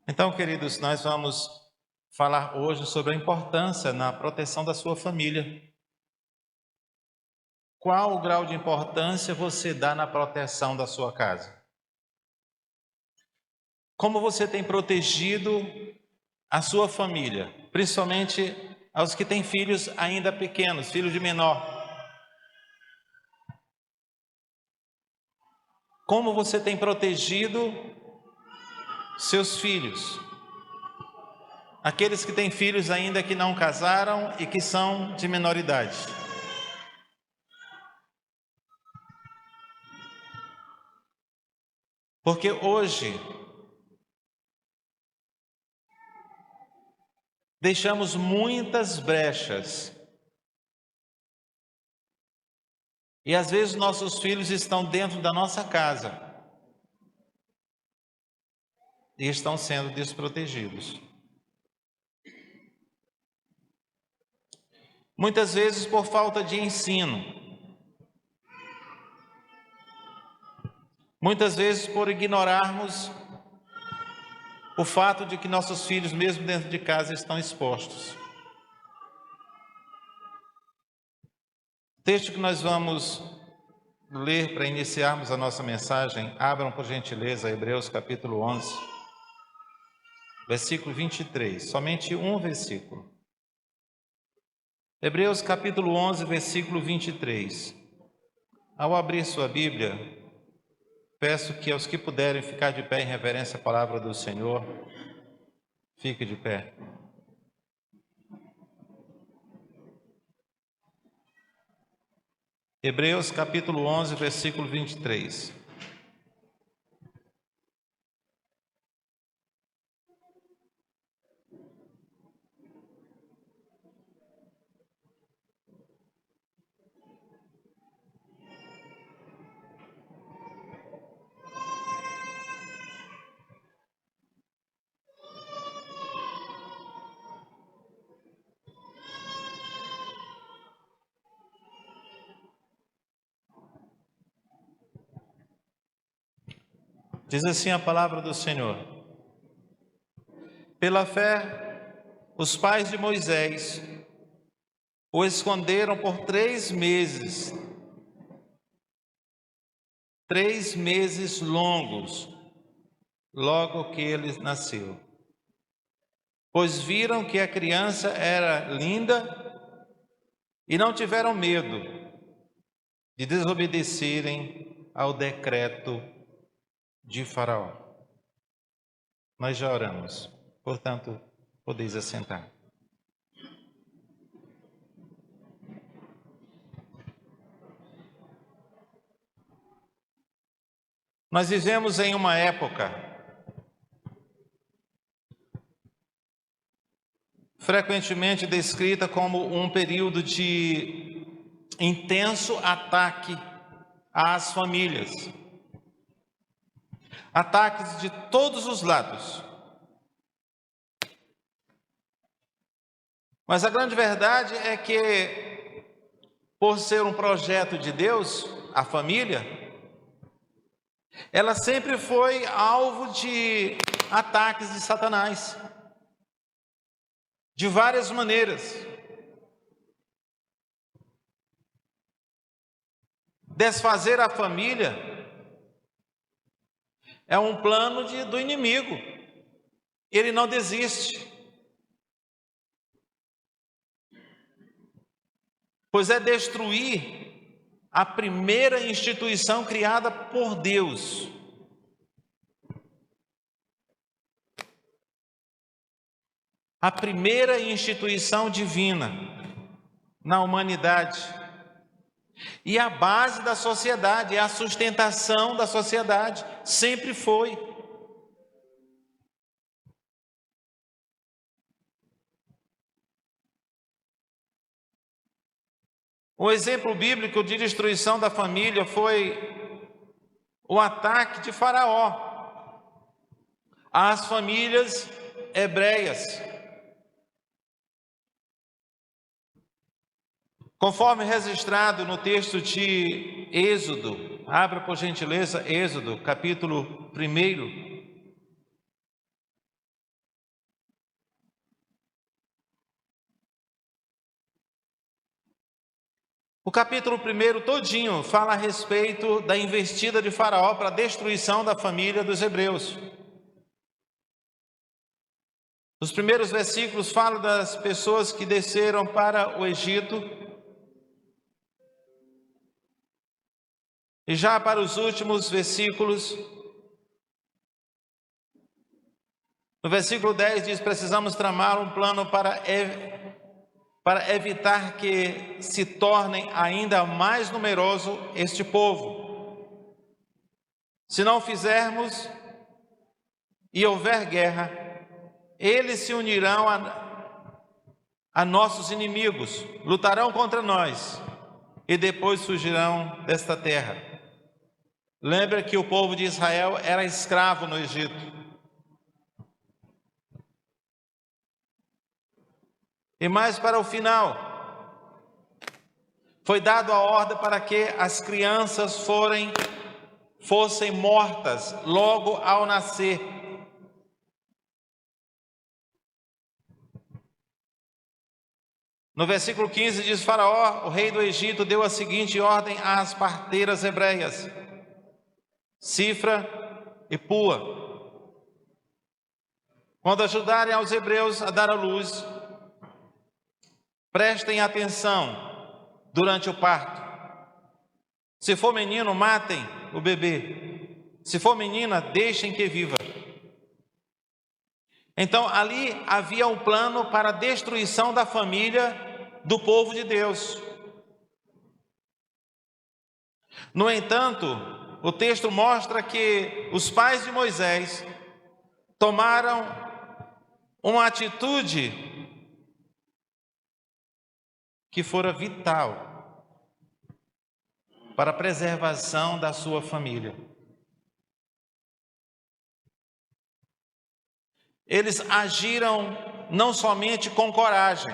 Então, queridos, nós vamos falar hoje sobre a importância na proteção da sua família. Qual o grau de importância você dá na proteção da sua casa? Como você tem protegido a sua família, principalmente aos que têm filhos ainda pequenos, filhos de menor? Como você tem protegido seus filhos? Aqueles que têm filhos ainda que não casaram e que são de menor idade. Porque hoje deixamos muitas brechas. E às vezes nossos filhos estão dentro da nossa casa e estão sendo desprotegidos. Muitas vezes por falta de ensino. Muitas vezes por ignorarmos o fato de que nossos filhos, mesmo dentro de casa, estão expostos. O texto que nós vamos ler para iniciarmos a nossa mensagem, abram por gentileza Hebreus capítulo 11, versículo 23, somente um versículo. Hebreus capítulo 11, versículo 23. Ao abrir sua Bíblia, peço que aos que puderem ficar de pé em reverência à palavra do Senhor, fique de pé. Hebreus capítulo 11, versículo 23. Diz assim a palavra do Senhor: pela fé, os pais de Moisés o esconderam por 3 meses, 3 meses longos, logo que ele nasceu. Pois viram que a criança era linda e não tiveram medo de desobedecerem ao decreto de Faraó. Nós já oramos, portanto, podeis assentar. Nós vivemos em uma época frequentemente descrita como um período de intenso ataque às famílias. Ataques de todos os lados. Mas a grande verdade é que, por ser um projeto de Deus, a família, ela sempre foi alvo de ataques de Satanás. De várias maneiras. Desfazer a família é um plano do inimigo. Ele não desiste. Pois é destruir a primeira instituição criada por Deus. A primeira instituição divina na humanidade. E a base da sociedade, a sustentação da sociedade, sempre foi. O exemplo bíblico de destruição da família foi o ataque de Faraó às famílias hebreias. Conforme registrado no texto de Êxodo, abra por gentileza Êxodo, capítulo 1. O capítulo 1 todinho fala a respeito da investida de Faraó para a destruição da família dos hebreus. Os primeiros versículos falam das pessoas que desceram para o Egito. E já para os últimos versículos, no versículo 10 diz: precisamos tramar um plano para evitar que se tornem ainda mais numeroso este povo. Se não fizermos e houver guerra, eles se unirão a nossos inimigos, lutarão contra nós e depois fugirão desta terra. Lembra que o povo de Israel era escravo no Egito. E mais para o final, foi dado a ordem para que as crianças fossem mortas logo ao nascer. No versículo 15 diz: Faraó, o rei do Egito, deu a seguinte ordem às parteiras hebreias, Cifra e Pua: quando ajudarem aos hebreus a dar à luz, prestem atenção durante o parto. Se for menino, matem o bebê. Se for menina, deixem que viva. Então, ali havia um plano para a destruição da família do povo de Deus. No entanto, o texto mostra que os pais de Moisés tomaram uma atitude que fora vital para a preservação da sua família. Eles agiram não somente com coragem,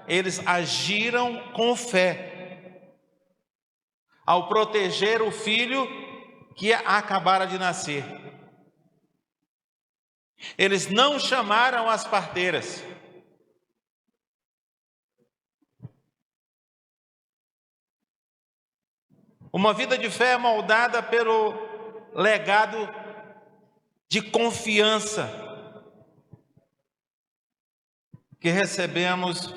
eles agiram com fé, ao proteger o filho que acabara de nascer. Eles não chamaram as parteiras. Uma vida de fé é moldada pelo legado de confiança que recebemos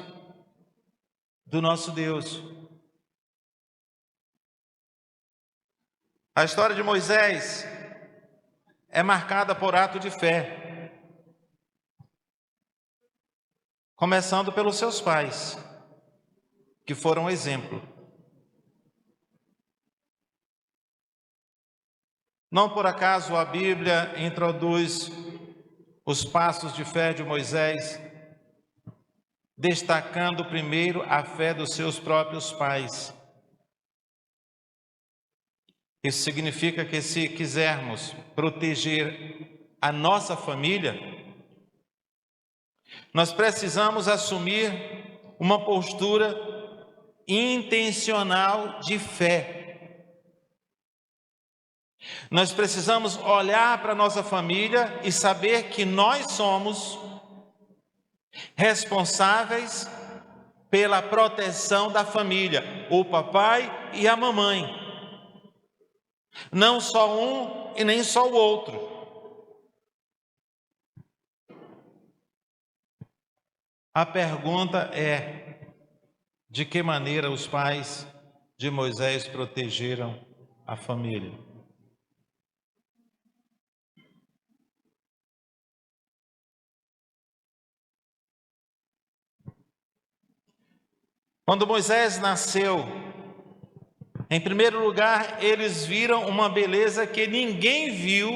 do nosso Deus. A história de Moisés é marcada por ato de fé, começando pelos seus pais, que foram exemplo. Não por acaso a Bíblia introduz os passos de fé de Moisés, destacando primeiro a fé dos seus próprios pais. Isso significa que, se quisermos proteger a nossa família, nós precisamos assumir uma postura intencional de fé. Nós precisamos olhar para a nossa família e saber que nós somos responsáveis pela proteção da família, o papai e a mamãe. Não só um e nem só o outro. A pergunta é: de que maneira os pais de Moisés protegeram a família? Quando Moisés nasceu, em primeiro lugar, eles viram uma beleza que ninguém viu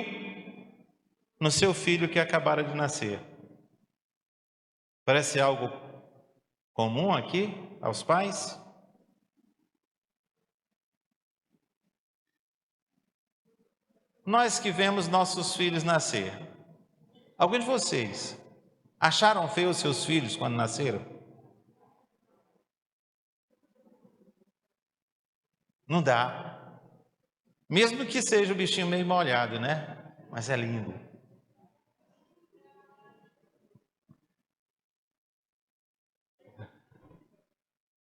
no seu filho que acabara de nascer. Parece algo comum aqui aos pais? Nós que vemos nossos filhos nascer, algum de vocês acharam feio os seus filhos quando nasceram? Não dá. Mesmo que seja o bichinho meio molhado, né? Mas é lindo.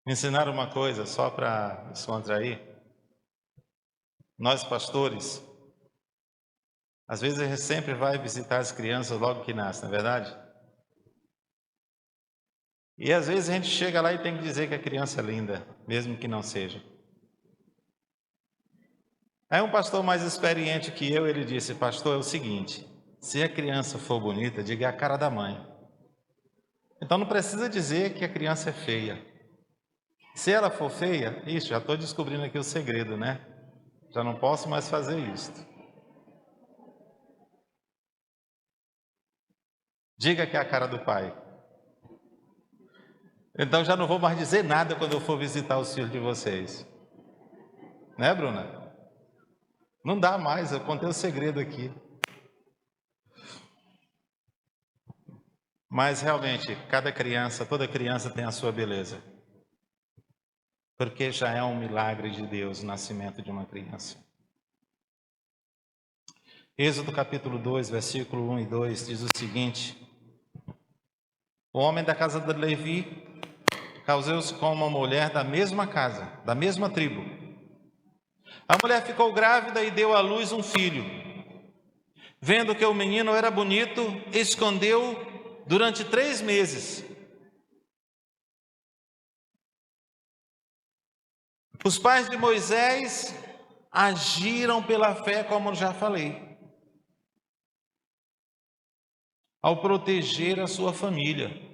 Me ensinaram uma coisa, só para descontrair. Nós, pastores, às vezes a gente sempre vai visitar as crianças logo que nascem, não é verdade? E às vezes a gente chega lá e tem que dizer que a criança é linda, mesmo que não seja. Aí um pastor mais experiente que eu, ele disse: pastor, é o seguinte, se a criança for bonita, diga a cara da mãe. Então não precisa dizer que a criança é feia. Se ela for feia, isso, já estou descobrindo aqui o segredo, né? Já não posso mais fazer isso. Diga que é a cara do pai. Então já não vou mais dizer nada quando eu for visitar os filhos de vocês. Né, Bruna? Não dá mais, eu contei o segredo aqui. Mas realmente, cada criança, toda criança tem a sua beleza. Porque já é um milagre de Deus o nascimento de uma criança. Êxodo capítulo 2, versículo 1 e 2 diz o seguinte: o homem da casa de Levi casou-se com uma mulher da mesma casa, da mesma tribo. A mulher ficou grávida e deu à luz um filho. Vendo que o menino era bonito, escondeu durante 3 meses. Os pais de Moisés agiram pela fé, como eu já falei, ao proteger a sua família.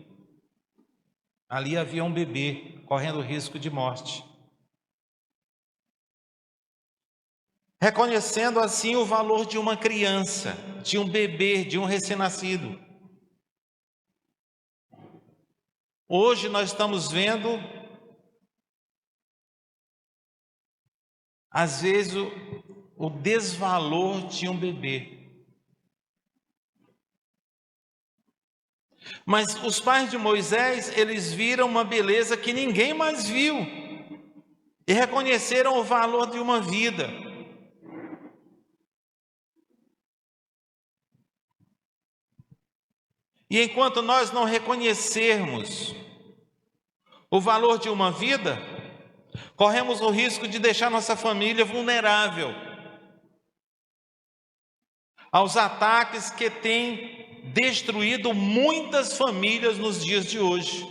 Ali havia um bebê correndo risco de morte. Reconhecendo assim o valor de uma criança, de um bebê, de um recém-nascido. Hoje nós estamos vendo, às vezes, o desvalor de um bebê. Mas os pais de Moisés, eles viram uma beleza que ninguém mais viu e reconheceram o valor de uma vida. E enquanto nós não reconhecermos o valor de uma vida, corremos o risco de deixar nossa família vulnerável aos ataques que têm destruído muitas famílias nos dias de hoje.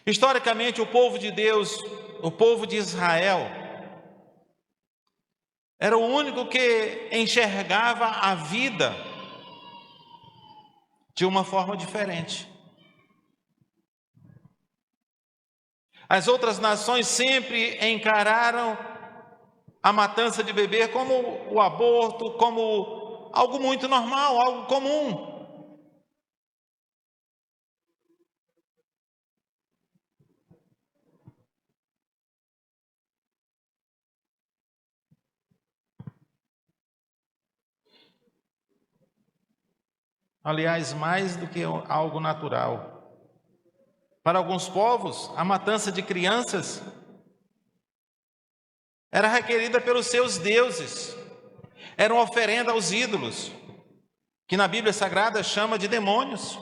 Historicamente, o povo de Deus, o povo de Israel, era o único que enxergava a vida de uma forma diferente. As outras nações sempre encararam a matança de bebê como o aborto, como algo muito normal, algo comum. Aliás, mais do que algo natural. Para alguns povos, a matança de crianças era requerida pelos seus deuses, era uma oferenda aos ídolos, que na Bíblia Sagrada chama de demônios.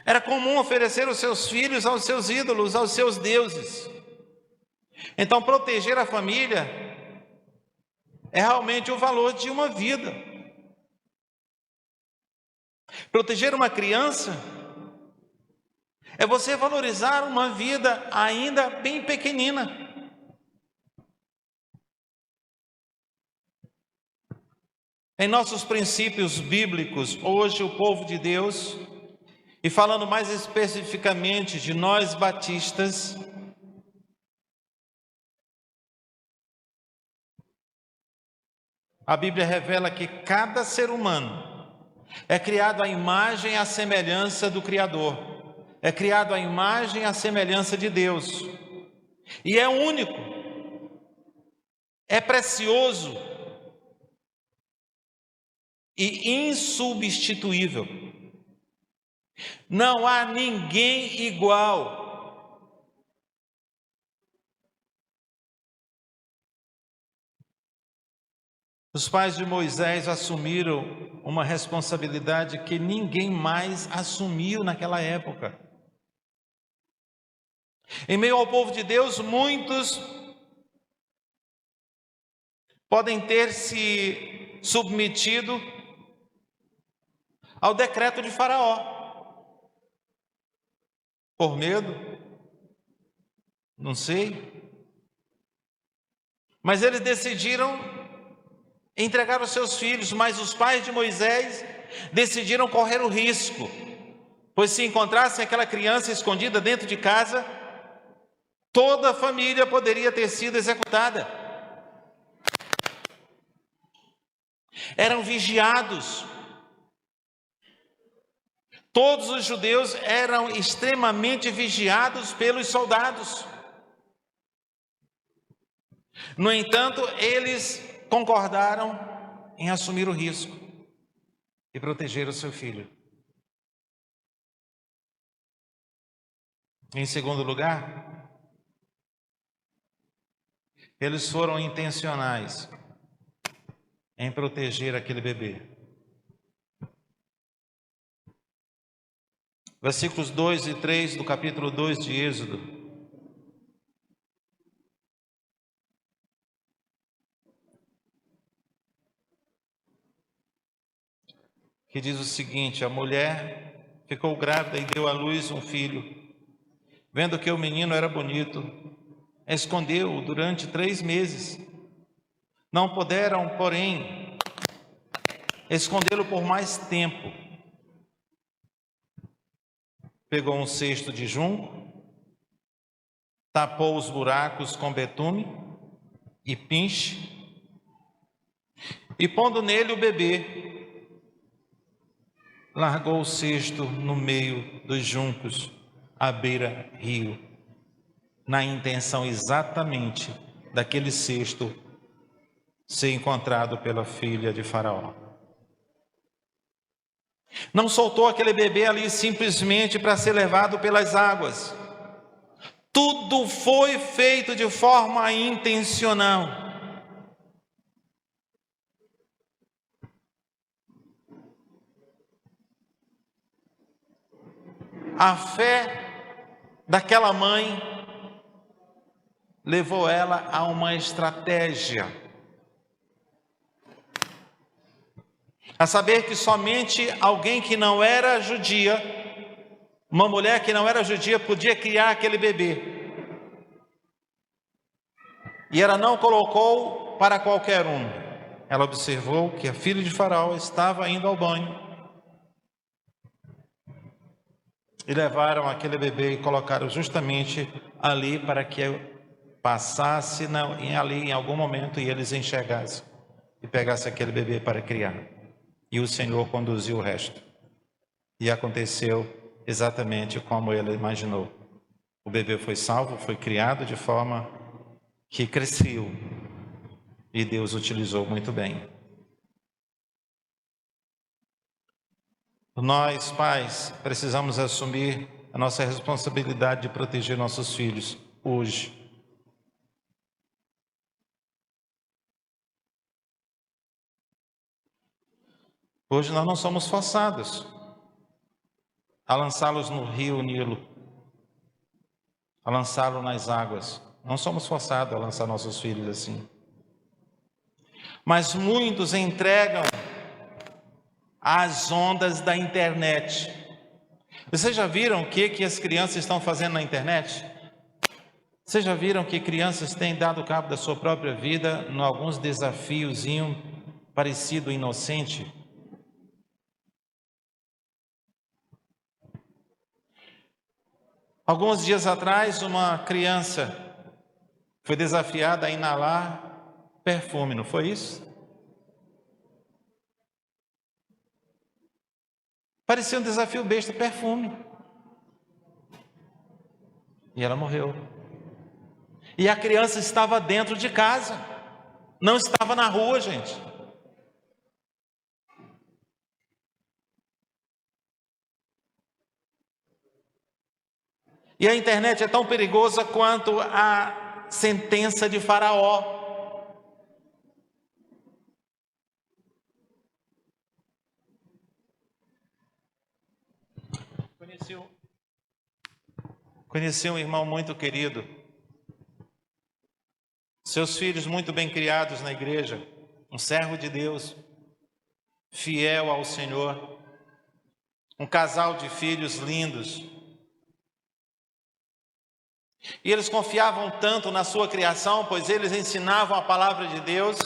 Era comum oferecer os seus filhos aos seus ídolos, aos seus deuses. Então, proteger a família é realmente o valor de uma vida. Proteger uma criança é você valorizar uma vida ainda bem pequenina. Em nossos princípios bíblicos, hoje o povo de Deus, e falando mais especificamente de nós batistas, a Bíblia revela que cada ser humano é criado à imagem e à semelhança do Criador, é criado à imagem e à semelhança de Deus, e é único, é precioso e insubstituível. Não há ninguém igual. Os pais de Moisés assumiram uma responsabilidade que ninguém mais assumiu naquela época. Em meio ao povo de Deus, muitos podem ter se submetido ao decreto de Faraó, por medo, não sei, mas eles decidiram entregar os seus filhos, mas os pais de Moisés decidiram correr o risco, pois se encontrassem aquela criança escondida dentro de casa, toda a família poderia ter sido executada. Eram vigiados. Todos os judeus eram extremamente vigiados pelos soldados. No entanto, eles concordaram em assumir o risco e proteger o seu filho. Em segundo lugar, eles foram intencionais em proteger aquele bebê. Versículos 2 e 3 do capítulo 2 de Êxodo. Que diz o seguinte: a mulher ficou grávida e deu à luz um filho. Vendo que o menino era bonito, escondeu-o durante 3 meses. Não puderam, porém, escondê-lo por mais tempo. Pegou um cesto de junco, tapou os buracos com betume e pinche, e pondo nele o bebê, largou o cesto no meio dos juncos, à beira-rio, na intenção exatamente daquele cesto ser encontrado pela filha de Faraó. Não soltou aquele bebê ali simplesmente para ser levado pelas águas. Tudo foi feito de forma intencional. A fé daquela mãe levou ela a uma estratégia. A saber que somente alguém que não era judia, uma mulher que não era judia, podia criar aquele bebê. E ela não colocou para qualquer um. Ela observou que a filha de Faraó estava indo ao banho. E levaram aquele bebê e colocaram justamente ali para que passasse ali em algum momento e eles enxergassem e pegassem aquele bebê para criar. E o Senhor conduziu o resto. E aconteceu exatamente como ele imaginou. O bebê foi salvo, foi criado de forma que cresceu. E Deus utilizou muito bem. Nós, pais, precisamos assumir a nossa responsabilidade de proteger nossos filhos hoje. Hoje nós não somos forçados a lançá-los no rio Nilo, a lançá-los nas águas. Não somos forçados a lançar nossos filhos assim. Mas muitos entregam às ondas da internet. Vocês já viram o que as crianças estão fazendo na internet? Vocês já viram que crianças têm dado cabo da sua própria vida em alguns desafiozinhos parecido inocente? Alguns dias atrás, uma criança foi desafiada a inalar perfume, não foi isso? Parecia um desafio besta, perfume. E ela morreu. E a criança estava dentro de casa, não estava na rua, gente. E a internet é tão perigosa quanto a sentença de Faraó. Conheci um irmão muito querido, seus filhos muito bem criados na igreja, um servo de Deus, fiel ao Senhor, um casal de filhos lindos. E eles confiavam tanto na sua criação, pois eles ensinavam a palavra de Deus,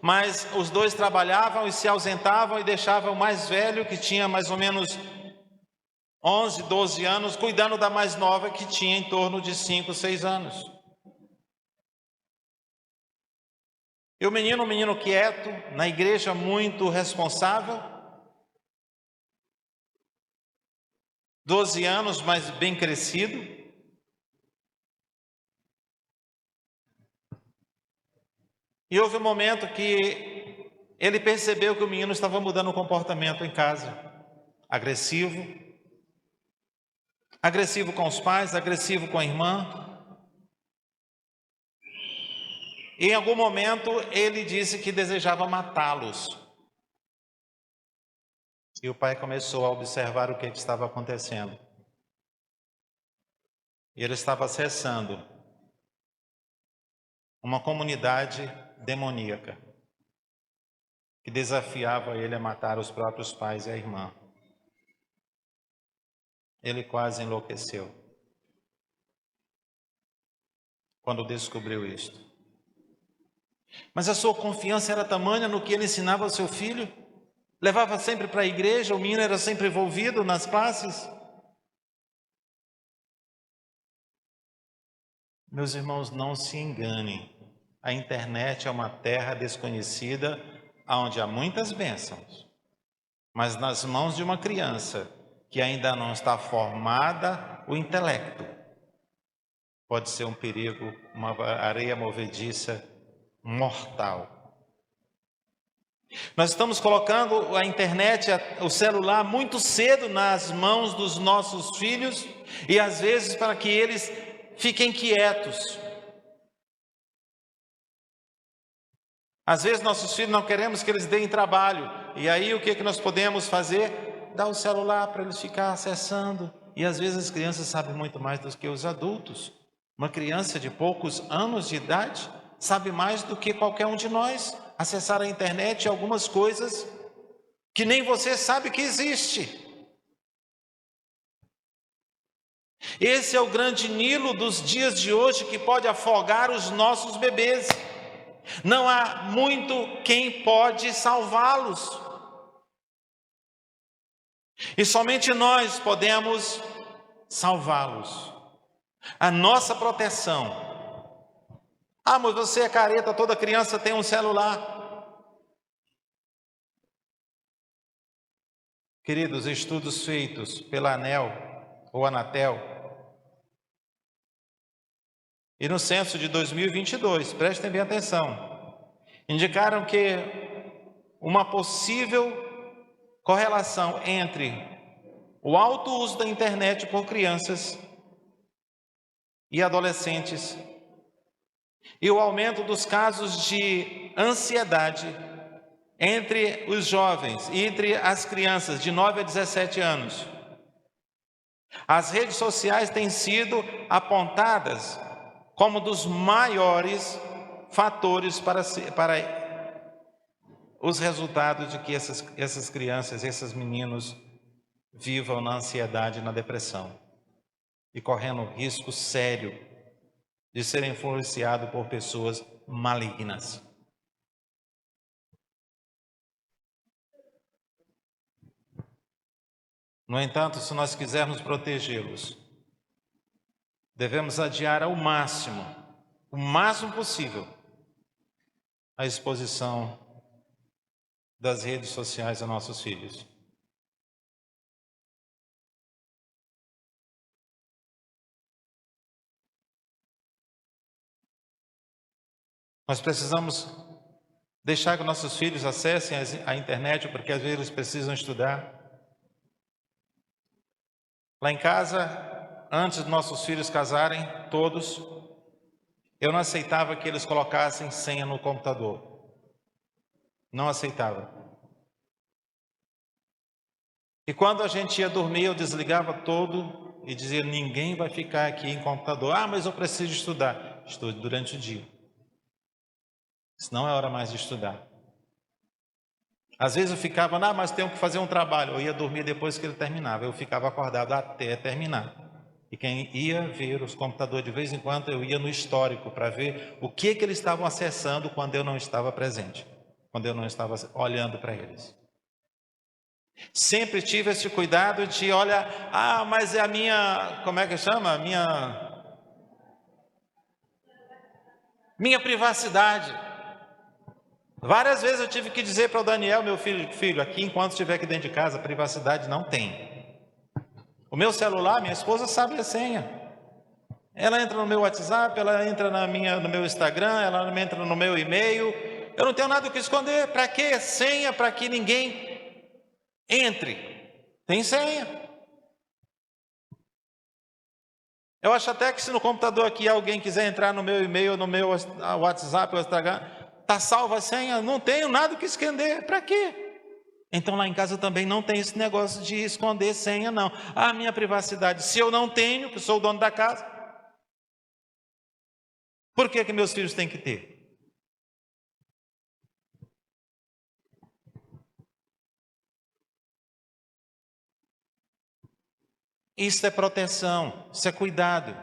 mas os dois trabalhavam e se ausentavam e deixavam o mais velho, que tinha mais ou menos 11, 12 anos, cuidando da mais nova, que tinha em torno de 5, 6 anos. E o menino, um menino quieto, na igreja muito responsável, 12 anos, mas bem crescido. E houve um momento que ele percebeu que o menino estava mudando o comportamento em casa, agressivo com os pais, agressivo com a irmã. E em algum momento ele disse que desejava matá-los. E o pai começou a observar o que estava acontecendo. E ele estava acessando uma comunidade demoníaca que desafiava ele a matar os próprios pais e a irmã. Ele quase enlouqueceu quando descobriu isto. Mas a sua confiança era tamanha no que ele ensinava ao seu filho, levava sempre para a igreja, o menino era sempre envolvido nas classes. Meus irmãos, não se enganem, a internet é uma terra desconhecida, onde há muitas bênçãos, mas nas mãos de uma criança que ainda não está formada o intelecto, pode ser um perigo, uma areia movediça mortal. Nós estamos colocando a internet, o celular muito cedo nas mãos dos nossos filhos e às vezes para que eles fiquem quietos. Às vezes nossos filhos não queremos que eles deem trabalho e aí o que nós podemos fazer? Dar o celular para eles ficar acessando. E às vezes as crianças sabem muito mais do que os adultos. Uma criança de poucos anos de idade sabe mais do que qualquer um de nós. Acessar a internet e algumas coisas que nem você sabe que existe. Esse é o grande Nilo dos dias de hoje que pode afogar os nossos bebês. Não há muito quem pode salvá-los. E somente nós podemos salvá-los. A nossa proteção. Ah, mas você é careta, toda criança tem um celular. Queridos, estudos feitos pela ANEL ou Anatel, e no censo de 2022, prestem bem atenção, indicaram que uma possível correlação entre o alto uso da internet por crianças e adolescentes e o aumento dos casos de ansiedade entre os jovens e entre as crianças de 9 a 17 anos. As redes sociais têm sido apontadas como dos maiores fatores para os resultados de que essas crianças, esses meninos vivam na ansiedade e na depressão e correndo risco sério de serem influenciados por pessoas malignas. No entanto, se nós quisermos protegê-los, devemos adiar o máximo possível, a exposição das redes sociais a nossos filhos. Nós precisamos deixar que nossos filhos acessem a internet, porque às vezes eles precisam estudar. Lá em casa, antes dos nossos filhos casarem, todos, eu não aceitava que eles colocassem senha no computador. Não aceitava. E quando a gente ia dormir, eu desligava todo e dizia, ninguém vai ficar aqui em computador. Ah, mas eu preciso estudar. Estude durante o dia. Isso não é hora mais de estudar. Às vezes eu ficava, mas tenho que fazer um trabalho. Eu ia dormir depois que ele terminava. Eu ficava acordado até terminar. E quem ia ver os computadores de vez em quando, eu ia no histórico para ver o que eles estavam acessando quando eu não estava presente. Quando eu não estava olhando para eles. Sempre tive esse cuidado de, olha, mas é a minha, como é que chama? Minha privacidade. Várias vezes eu tive que dizer para o Daniel, meu filho, aqui enquanto estiver aqui dentro de casa, privacidade não tem. O meu celular, minha esposa sabe a senha. Ela entra no meu WhatsApp, ela entra no meu Instagram, ela entra no meu e-mail. Eu não tenho nada o que esconder. Para que senha? Para que ninguém entre. Tem senha. Eu acho até que se no computador aqui alguém quiser entrar no meu e-mail, no meu WhatsApp, ou Instagram, está salva a senha, não tenho nada que esconder, para quê? Então lá em casa também não tem esse negócio de esconder senha, não. Minha privacidade, se eu não tenho, que sou o dono da casa, por que meus filhos têm que ter? Isso é proteção, isso é cuidado.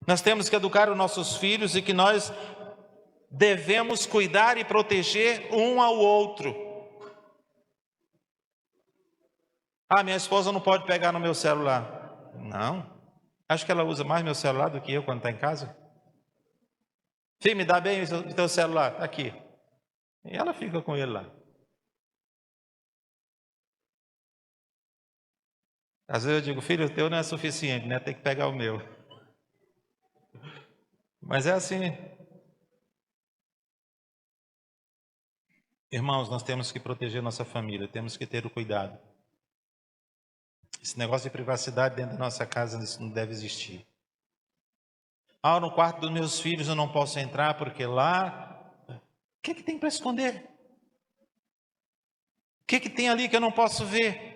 Nós temos que educar os nossos filhos e que nós devemos cuidar e proteger um ao outro. Minha esposa não pode pegar no meu celular. Não. Acho que ela usa mais meu celular do que eu quando está em casa. Filho, me dá bem o teu celular. Aqui. E ela fica com ele lá. Às vezes eu digo, filho, o teu não é suficiente, né? Tem que pegar o meu. Mas é assim. Irmãos, nós temos que proteger nossa família, temos que ter o cuidado. Esse negócio de privacidade dentro da nossa casa, isso não deve existir. No quarto dos meus filhos eu não posso entrar porque lá... O que tem para esconder? O que tem ali que eu não posso ver?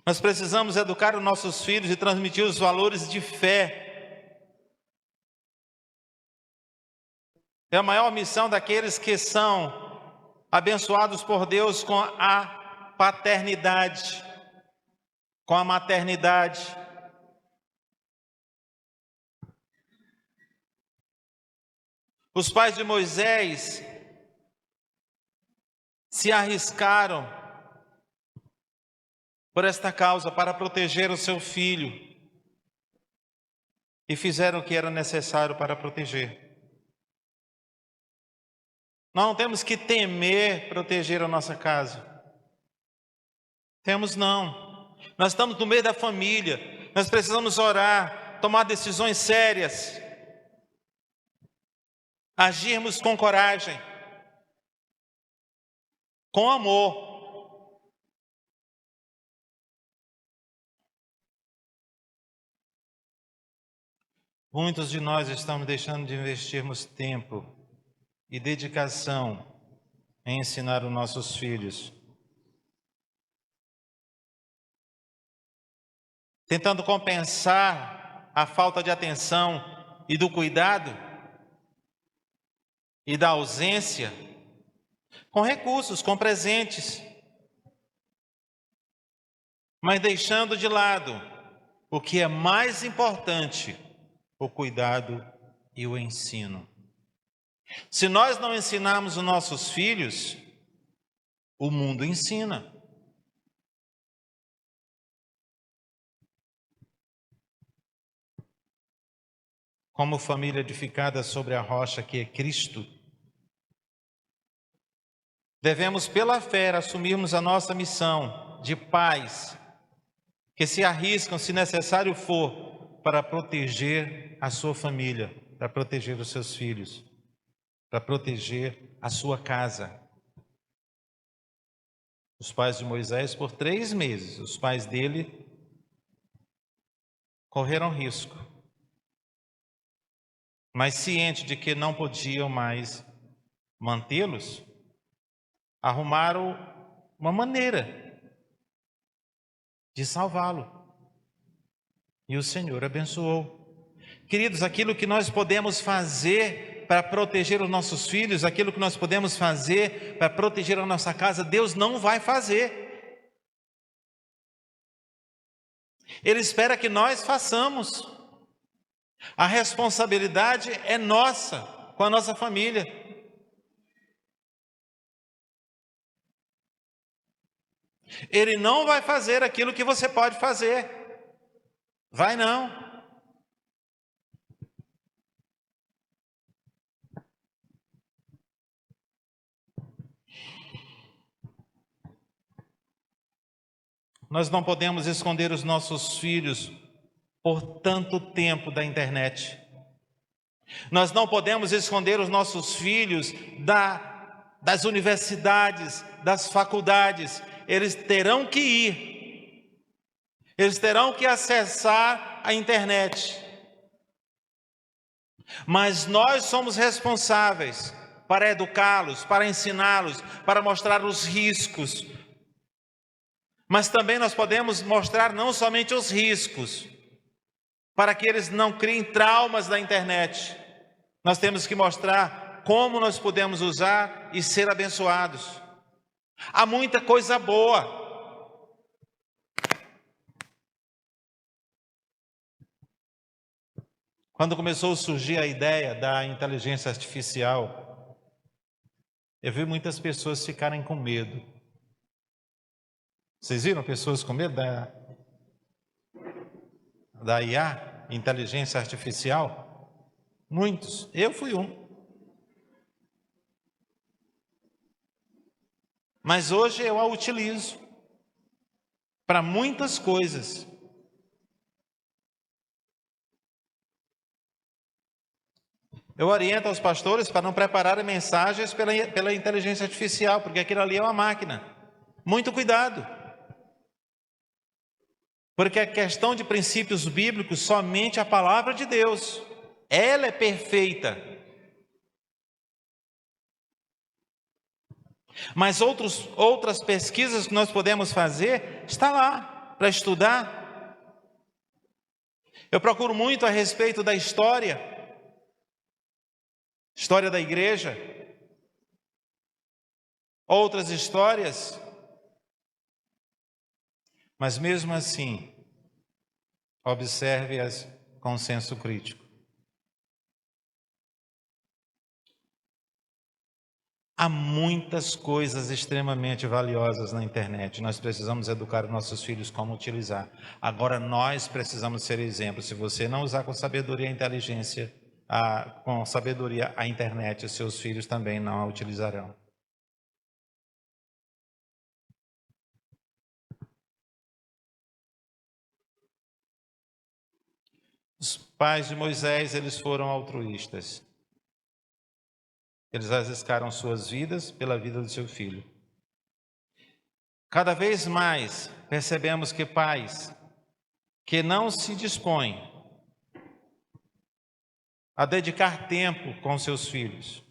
Nós precisamos educar os nossos filhos e transmitir os valores de fé. É a maior missão daqueles que são abençoados por Deus com a paternidade, com a maternidade. Os pais de Moisés se arriscaram por esta causa para proteger o seu filho e fizeram o que era necessário para proteger. Nós não temos que temer proteger a nossa casa. Temos não. Nós estamos no meio da família. Nós precisamos orar, tomar decisões sérias, agirmos com coragem, com amor. Muitos de nós estamos deixando de investirmos tempo e dedicação em ensinar os nossos filhos. Tentando compensar a falta de atenção e do cuidado e da ausência com recursos, com presentes, mas deixando de lado o que é mais importante, o cuidado e o ensino. Se nós não ensinarmos os nossos filhos, o mundo ensina. Como família edificada sobre a rocha que é Cristo, devemos pela fé assumirmos a nossa missão de pais que se arriscam, se necessário for, para proteger a sua família, para proteger os seus filhos, para proteger a sua casa. Os pais de Moisés, por 3 meses, os pais dele correram risco mas ciente de que não podiam mais mantê-los, arrumaram uma maneira de salvá-lo. E o Senhor abençoou. Queridos, aquilo que nós podemos fazer para proteger os nossos filhos, aquilo que nós podemos fazer para proteger a nossa casa, Deus não vai fazer. Ele espera que nós façamos. A responsabilidade é nossa, com a nossa família. Ele não vai fazer aquilo que você pode fazer. Vai não. Nós não podemos esconder os nossos filhos por tanto tempo da internet. Nós não podemos esconder os nossos filhos das universidades, das faculdades. Eles terão que ir. Eles terão que acessar a internet. Mas nós somos responsáveis para educá-los, para ensiná-los, para mostrar os riscos. Mas também nós podemos mostrar não somente os riscos, para que eles não criem traumas na internet. Nós temos que mostrar como nós podemos usar e ser abençoados. Há muita coisa boa. Quando começou a surgir a ideia da inteligência artificial, eu vi muitas pessoas ficarem com medo. Vocês viram pessoas com medo da IA, inteligência artificial? Muitos. Eu fui um. Mas hoje eu a utilizo para muitas coisas. Eu oriento aos pastores para não prepararem mensagens pela inteligência artificial, porque aquilo ali é uma máquina. Muito cuidado. Porque a questão de princípios bíblicos, somente a palavra de Deus, ela é perfeita. Mas outras pesquisas que nós podemos fazer, está lá para estudar. Eu procuro muito a respeito da história da igreja, outras histórias. Mas mesmo assim, observe-as com senso crítico. Há muitas coisas extremamente valiosas na internet. Nós precisamos educar os nossos filhos como utilizar. Agora nós precisamos ser exemplos. Se você não usar com sabedoria a inteligência, com sabedoria a internet, os seus filhos também não a utilizarão. Os pais de Moisés, eles foram altruístas. Eles arriscaram suas vidas pela vida do seu filho. Cada vez mais percebemos que pais que não se dispõem a dedicar tempo com seus filhos,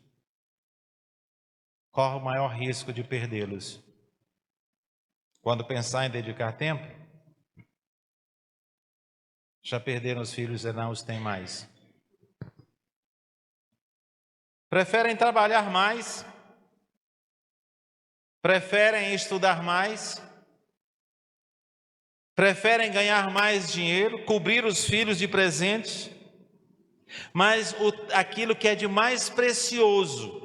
correm o maior risco de perdê-los. Quando pensar em dedicar tempo, já perderam os filhos e não os têm mais. Preferem trabalhar mais, preferem estudar mais, preferem ganhar mais dinheiro, cobrir os filhos de presentes, mas aquilo que é de mais precioso,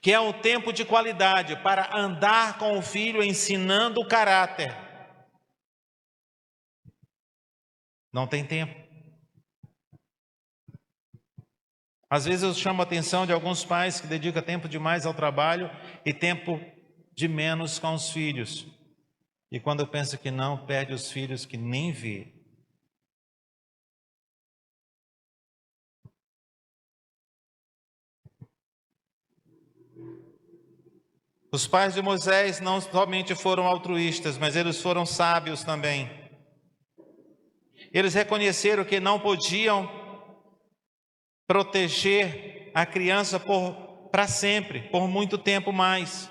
que é um tempo de qualidade para andar com o filho ensinando o caráter, não tem tempo. Às vezes eu chamo a atenção de alguns pais que dedicam tempo demais ao trabalho e tempo de menos com os filhos. E quando eu penso que não, perde os filhos que nem vê. Os pais de Moisés não somente foram altruístas, mas eles foram sábios também. Eles reconheceram que não podiam proteger a criança para sempre, por muito tempo mais.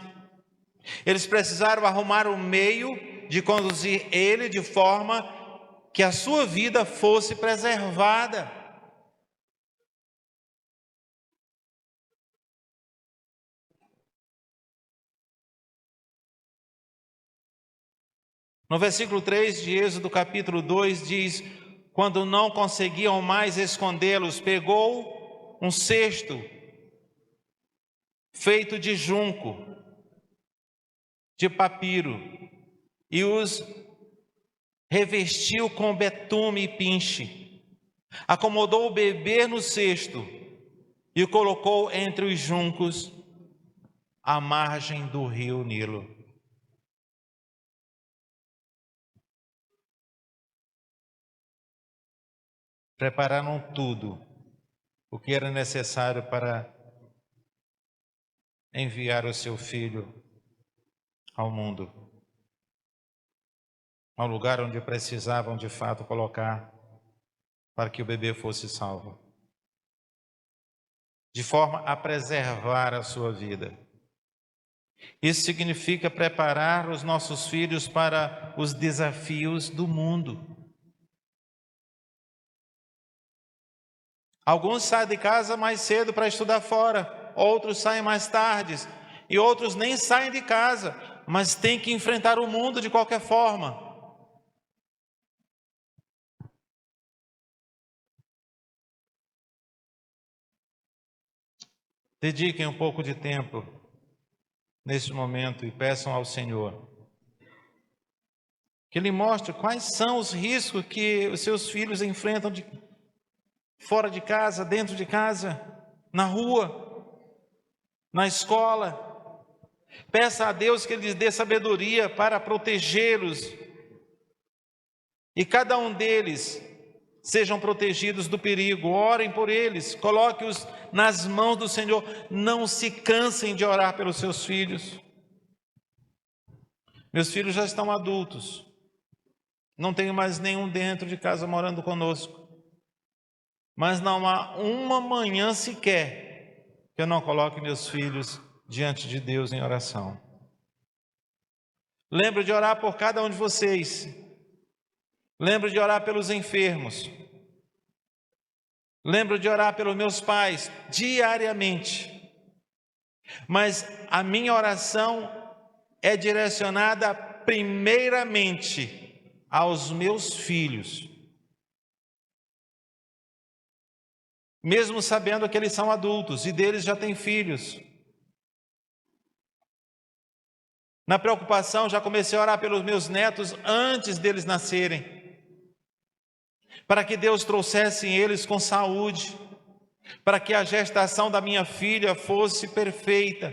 Eles precisaram arrumar um meio de conduzir ele de forma que a sua vida fosse preservada. No versículo 3 de Êxodo capítulo 2 diz: quando não conseguiam mais escondê-los, pegou um cesto feito de junco, de papiro, e os revestiu com betume e pinche. Acomodou o bebê no cesto e o colocou entre os juncos à margem do rio Nilo. Prepararam tudo o que era necessário para enviar o seu filho ao mundo, ao lugar onde precisavam de fato colocar para que o bebê fosse salvo, de forma a preservar a sua vida. Isso significa preparar os nossos filhos para os desafios do mundo. Alguns saem de casa mais cedo para estudar fora, outros saem mais tarde, e outros nem saem de casa, mas têm que enfrentar o mundo de qualquer forma. Dediquem um pouco de tempo neste momento e peçam ao Senhor que Ele mostre quais são os riscos que os seus filhos enfrentam fora de casa, dentro de casa, na rua, na escola. Peça a Deus que Ele lhes dê sabedoria para protegê-los e cada um deles sejam protegidos do perigo. Orem por eles, coloque-os nas mãos do Senhor. Não se cansem de orar pelos seus filhos. Meus filhos já estão adultos, não tenho mais nenhum dentro de casa morando conosco, mas não há uma manhã sequer que eu não coloque meus filhos diante de Deus em oração. Lembro de orar por cada um de vocês, lembro de orar pelos enfermos, lembro de orar pelos meus pais diariamente, mas a minha oração é direcionada primeiramente aos meus filhos, mesmo sabendo que eles são adultos e deles já têm filhos. Na preocupação, já comecei a orar pelos meus netos antes deles nascerem, para que Deus trouxesse eles com saúde, para que a gestação da minha filha fosse perfeita,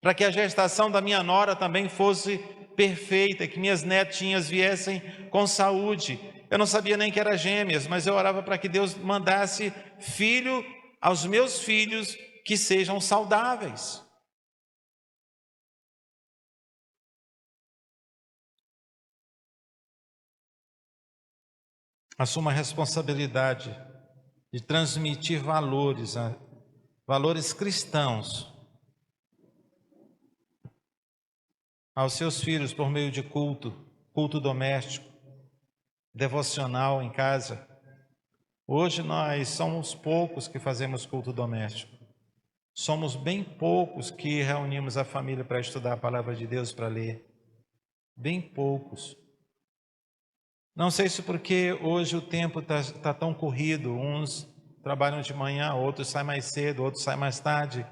para que a gestação da minha nora também fosse perfeita, que minhas netinhas viessem com saúde. Eu não sabia nem que era gêmeas, mas eu orava para que Deus mandasse filho aos meus filhos que sejam saudáveis. Assuma a responsabilidade de transmitir valores cristãos aos seus filhos por meio de culto doméstico, devocional em casa. Hoje nós somos poucos que fazemos culto doméstico. Somos bem poucos que reunimos a família para estudar a palavra de Deus, para ler. Bem poucos. Não sei se porque hoje o tempo está tão corrido, uns trabalham de manhã, outros saem mais cedo, outros saem mais tarde,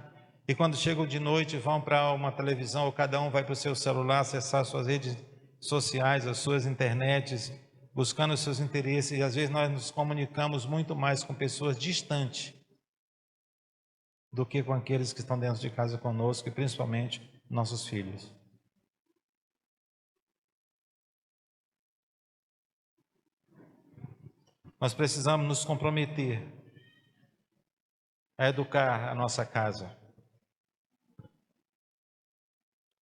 e quando chegam de noite vão para uma televisão, ou cada um vai para o seu celular, acessar suas redes sociais, as suas internets, buscando os seus interesses, e às vezes nós nos comunicamos muito mais com pessoas distantes do que com aqueles que estão dentro de casa conosco, e principalmente nossos filhos. Nós precisamos nos comprometer a educar a nossa casa.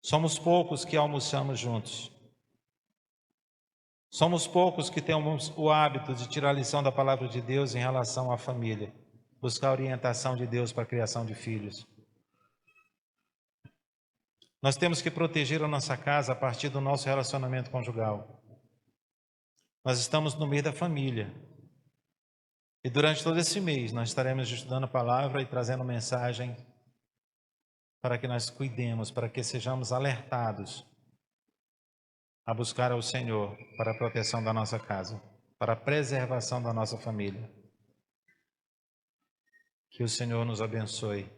Somos poucos que almoçamos juntos. Somos poucos que temos o hábito de tirar a lição da palavra de Deus em relação à família, buscar a orientação de Deus para a criação de filhos. Nós temos que proteger a nossa casa a partir do nosso relacionamento conjugal. Nós estamos no meio da família. E durante todo esse mês nós estaremos estudando a palavra e trazendo mensagem para que nós cuidemos, para que sejamos alertados a buscar ao Senhor para a proteção da nossa casa, para a preservação da nossa família. Que o Senhor nos abençoe.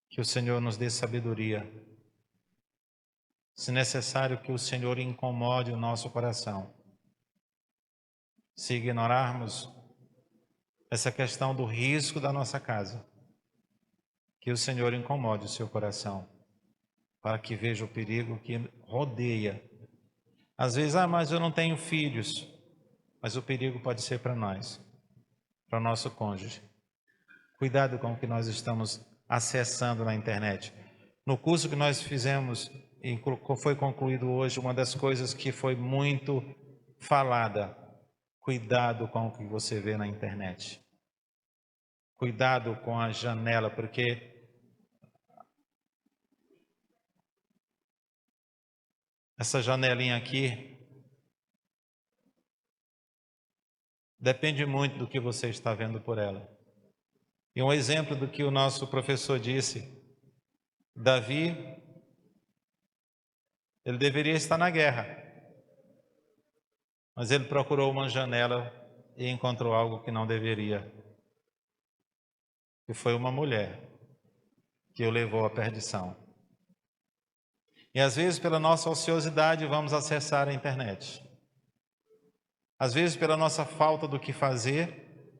Que o Senhor nos dê sabedoria. Se necessário, que o Senhor incomode o nosso coração. Se ignorarmos essa questão do risco da nossa casa, que o Senhor incomode o seu coração, para que veja o perigo que rodeia. Às vezes, mas eu não tenho filhos, mas o perigo pode ser para nós, para o nosso cônjuge. Cuidado com o que nós estamos acessando na internet. No curso que nós fizemos, e foi concluído hoje, uma das coisas que foi muito falada: cuidado com o que você vê na internet. Cuidado com a janela, porque essa janelinha aqui depende muito do que você está vendo por ela. E um exemplo do que o nosso professor disse: Davi, ele deveria estar na guerra, mas ele procurou uma janela e encontrou algo que não deveria. E foi uma mulher que o levou à perdição. E às vezes, pela nossa ociosidade, vamos acessar a internet. Às vezes, pela nossa falta do que fazer,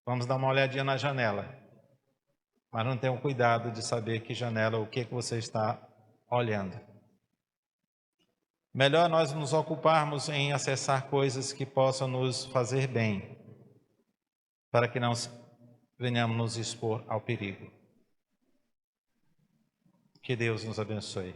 vamos dar uma olhadinha na janela, mas não tenham cuidado de saber que janela, o que você está olhando. Melhor nós nos ocuparmos em acessar coisas que possam nos fazer bem, para que não venhamos nos expor ao perigo. Que Deus nos abençoe.